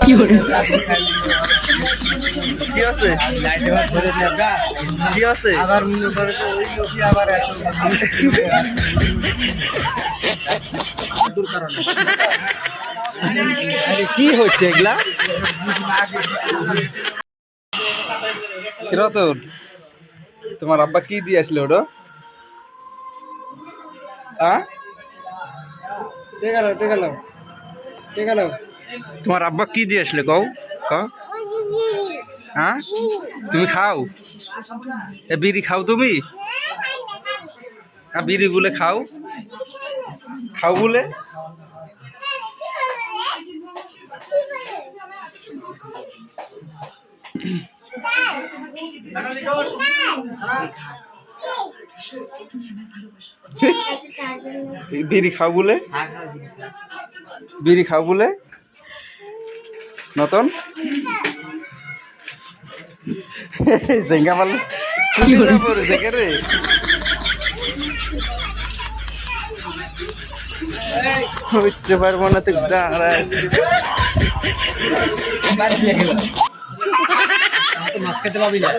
কি করে কি আছে কি আছে কি হচ্ছে এগুলা রতন তোমার আব্বা কি দিয়ে আসলে ওটা তোমার আব্বা কি দিয়ে আসলে কও কও হ্যাঁ তুমি খাও এ বিড়ি খাও তুমি হ্যাঁ বিড়ি বলে খাও খাও বলে বিড়ি খাও বলে বিড়ি খাও বলে নতুন জেঙ্গা মারলে দেখে রে হইতে পারবো না তো মাছ খেতে পাবি না